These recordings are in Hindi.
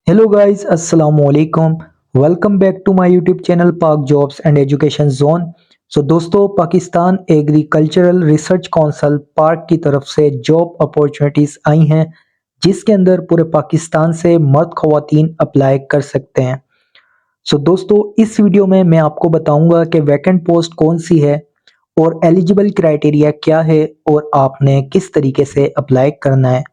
हेलो गाइस, अस्सलाम वालेकुम। Welcome back to my YouTube channel Pak jobs and education zone. दोस्तों, Pakistan agricultural research council park की तरफ से जॉब अपॉर्चुनिटीज़ आई हैं, जिसके अंदर पूरे पाकिस्तान से मर्द ख़वातीन अप्लाई कर सकते हैं। दोस्तों, इस वीडियो में मैं आपको बताऊंगा कि वैकेंट पोस्ट कौन सी है और एलिजिबल क्राइटेरिया क्या है और आपने किस तरीके से अप्लाई करना है।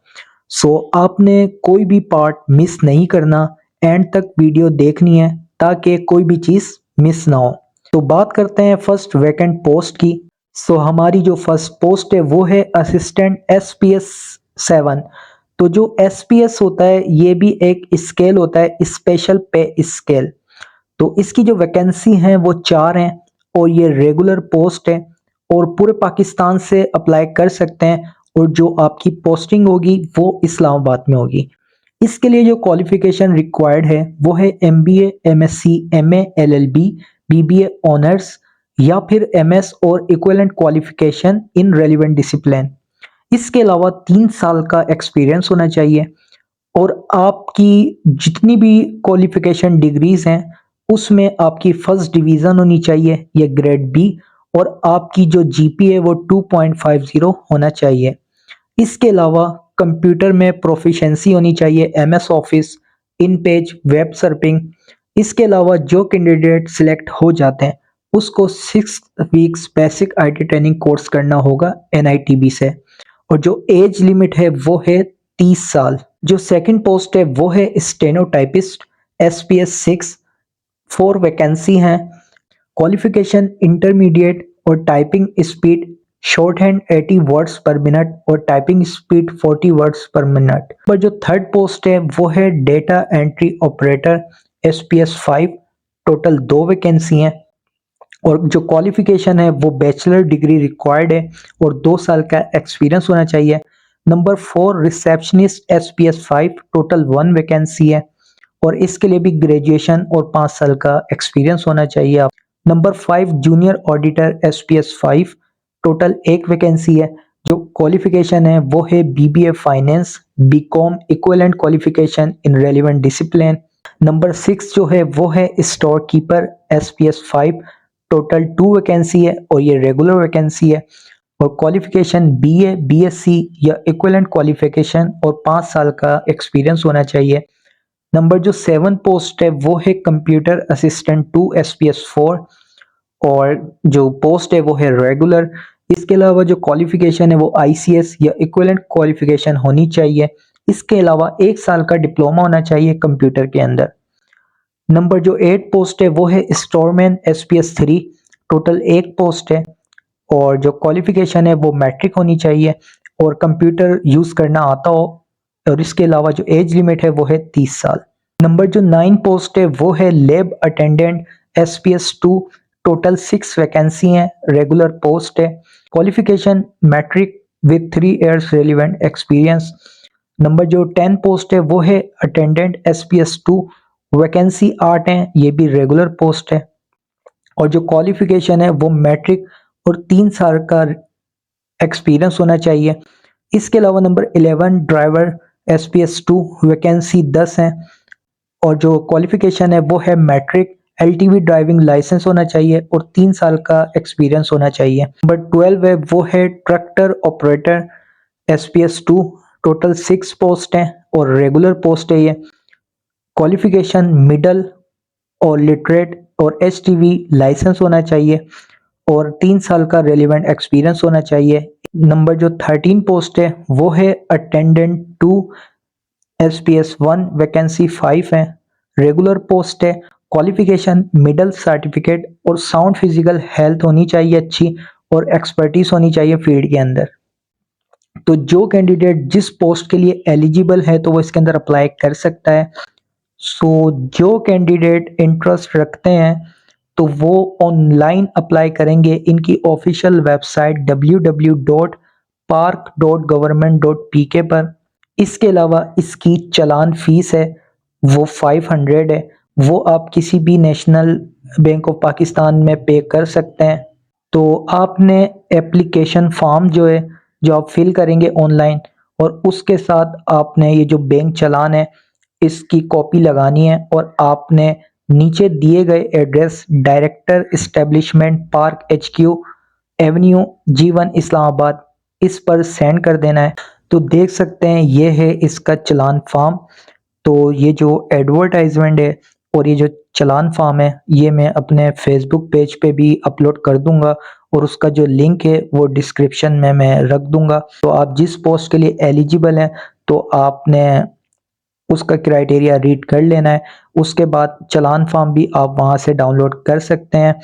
आपने कोई भी पार्ट मिस नहीं करना, एंड तक वीडियो देखनी है ताकि कोई भी चीज़ मिस ना हो। तो बात करते हैं फर्स्ट वैकेंट पोस्ट की। हमारी जो फर्स्ट पोस्ट है वो है असिस्टेंट एसपीएस 7। तो जो एसपीएस होता है ये भी एक स्केल होता है, स्पेशल पे स्केल। तो इसकी जो वैकेंसी हैं वो 4 हैं और ये रेगुलर पोस्ट है और पूरे पाकिस्तान से अप्लाई कर सकते हैं। और जो आपकी पोस्टिंग होगी वो इस्लामाबाद में होगी। इसके लिए जो क्वालिफिकेशन रिक्वायर्ड है वो है MBA, MSc, MA, LLB, BBA honours या फिर एमएस और equivalent qualification in relevant discipline. इसके अलावा 3 साल का एक्सपीरियंस होना चाहिए और आपकी जितनी भी क्वालिफिकेशन डिग्रीज हैं उसमें आपकी फर्स्ट डिवीज़न होनी चाहिए या ग्रेड बी, और आपकी जो जीपीए वो 2.50 होना चाहिए। इसके अलावा कंप्यूटर में प्रोफिशिएंसी होनी चाहिए, एमएस ऑफिस, इन पेज, वेब सर्फिंग। इसके अलावा जो कैंडिडेट सिलेक्ट हो जाते हैं उसको 6 weeks basic IT training course करना होगा एनआईटीबी से, और जो एज लिमिट है वो है 30 साल। जो सेकंड पोस्ट है वो है स्टेनोटाइपिस्ट एसपीएस 6। 4 वैकेंसी हैं। क्वालिफिकेशन इंटरमीडिएट और typing speed shorthand 80 words per minute और typing speed 40 words per minute. पर जो थर्ड पोस्ट है वो है data entry operator SPS 5। Total 2 vacancy हैं और जो क्वालिफिकेशन है वो बैचलर डिग्री रिक्वायर्ड है और 2 साल का एक्सपीरियंस होना चाहिए। Number 4 receptionist SPS 5। Total 1 vacancy है और इसके लिए भी ग्रेजुएशन और 5 साल का एक्सपीरियंस होना चाहिए आप। Number 5 junior auditor SPS 5। Total 1 vacancy है। जो क्वालिफिकेशन है वो है BBA finance, BCom equivalent qualification in relevant discipline. Number 6 जो है वो है store keeper SPS 5। Total 2 vacancy है और ये रेगुलर वैकेंसी है और क्वालिफिकेशन बीए, बीएससी या इक्विवेलेंट क्वालिफिकेशन और 5 साल का एक्सपीरियंस होना चाहिए। नंबर जो 7 पोस्ट है वो है कंप्यूटर असिस्टेंट 2 एसपीएस 4 और जो पोस्ट है वो है रेगुलर। इसके अलावा जो क्वालिफिकेशन है वो आईसीएस या इक्विवेलेंट क्वालिफिकेशन होनी चाहिए। इसके अलावा 1 साल का डिप्लोमा होना चाहिए कंप्यूटर के अंदर। नंबर जो 8 पोस्ट है वो है स्टोरमैन एसपीएस 3। टोटल 1 पोस्ट है और जो क्वालिफिकेशन है वो मैट्रिक होनी चाहिए और कंप्यूटर यूज़ करना आता हो, और इसके अलावा जो एज लिमिट है वो है 30 साल। नंबर जो 9 पोस्ट है वो है lab attendant SPS 2। Total 6 vacancy हैं, रेगुलर पोस्ट है। Qualification matric with 3 years relevant experience. Number जो 10 पोस्ट है वो है अटेंडेंट एसपीएस 2। वैकेंसी 8 हैं, ये भी रेगुलर पोस्ट है और जो क्वालिफिकेशन है वो मैट्रिक और 3 साल का एक्सपीरियंस होना चाहिए। इसके अलावा नंबर 11 ड्राइवर एसपीएस 2। वैकेंसी 10 हैं और जो क्वालिफिकेशन है वो है मैट्रिक, एलटीवी ड्राइविंग लाइसेंस होना चाहिए और 3 साल का एक्सपीरियंस होना चाहिए। नंबर 12 है वो है tractor operator SPS 2। Total 6 post हैं और रेगुलर पोस्ट है ये। क्वालिफिकेशन मिडल और लिटरेट और एचटीवी लाइसेंस होना चाहिए और 3 साल का रेलिवेंट एक्सपीरियंस होना चाहिए। नंबर जो 13 पोस्ट है वो है अटेंडेंट 2 एसपीएस 1। वैकेंसी 5 है, रेगुलर पोस्ट है। क्वालिफिकेशन मिडल सर्टिफिकेट और साउंड फिजिकल हेल्थ होनी चाहिए अच्छी और एक्सपर्टीज होनी चाहिए फील्ड के अंदर। तो जो कैंडिडेट जिस पोस्ट के लिए एलिजिबल है तो वो इसके अंदर अप्लाई कर सकता है। जो कैंडिडेट इंटरेस्ट रखते हैं तो वो ऑनलाइन अप्लाई करेंगे इनकी ऑफिशियल वेबसाइट www.park.government.pk पर। इसके अलावा इसकी चालान फीस है वो 500 है, वो आप किसी भी नेशनल बैंक ऑफ पाकिस्तान में पे कर सकते हैं। तो आपने एप्लीकेशन फॉर्म जो आप फिल करेंगे ऑनलाइन और उसके साथ आपने ये जो बैंक चालान है इसकी कॉपी लगानी है और आपने नीचे दिए गए address director establishment park HQ Avenue G1 Islamabad इस पर सेंड कर देना है। तो देख सकते हैं ये है इसका चालान फॉर्म। तो ये जो एडवर्टाइजमेंट है और ये जो चालान फॉर्म है ये मैं अपने फेसबुक पेज पे भी अपलोड कर दूंगा और उसका जो लिंक है वो डिस्क्रिप्शन में मैं रख दूंगा। तो आप जिस पोस्ट के लिए एलिजिबल हैं तो आपने उसका क्राइटेरिया रीड कर लेना है। उसके बाद चालान फॉर्म भी आप वहाँ से डाउनलोड कर सकते हैं।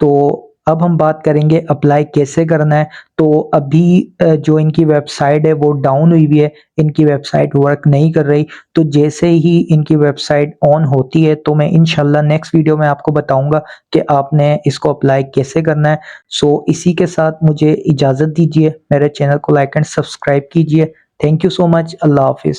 तो अब हम बात करेंगे अप्लाई कैसे करना है। तो अभी जो इनकी वेबसाइट है वो डाउन हुई हुई है, इनकी वेबसाइट वर्क नहीं कर रही। तो जैसे ही इनकी वेबसाइट ऑन होती है तो मैं इंशाल्लाह नेक्स्ट वीडियो में आपको बताऊंगा कि आपने इसको अप्लाई कैसे करना है। सो इसी के साथ मुझे इजाज़त दीजिए, मेरे चैनल को लाइक एंड सब्सक्राइब कीजिए। Thank you so much. अल्लाह हाफिज़।